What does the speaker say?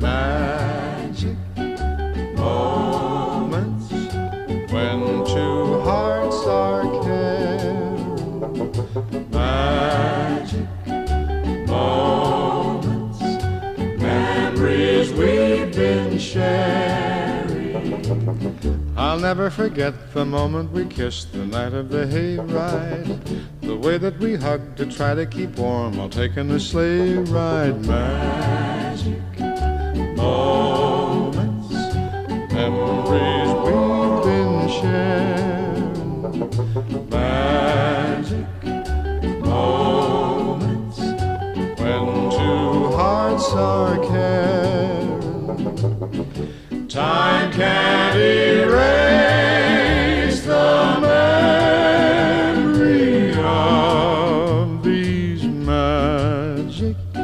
Magic moments when two hearts are caring. Magic moments, memories we've been sharing. I'll never forget the moment we kissed the night of the hayride, the way that we hugged to try to keep warm while taking a sleigh ride. Magic moments, memories we've been sharing. Magic moments when two hearts are caring. Time can't erase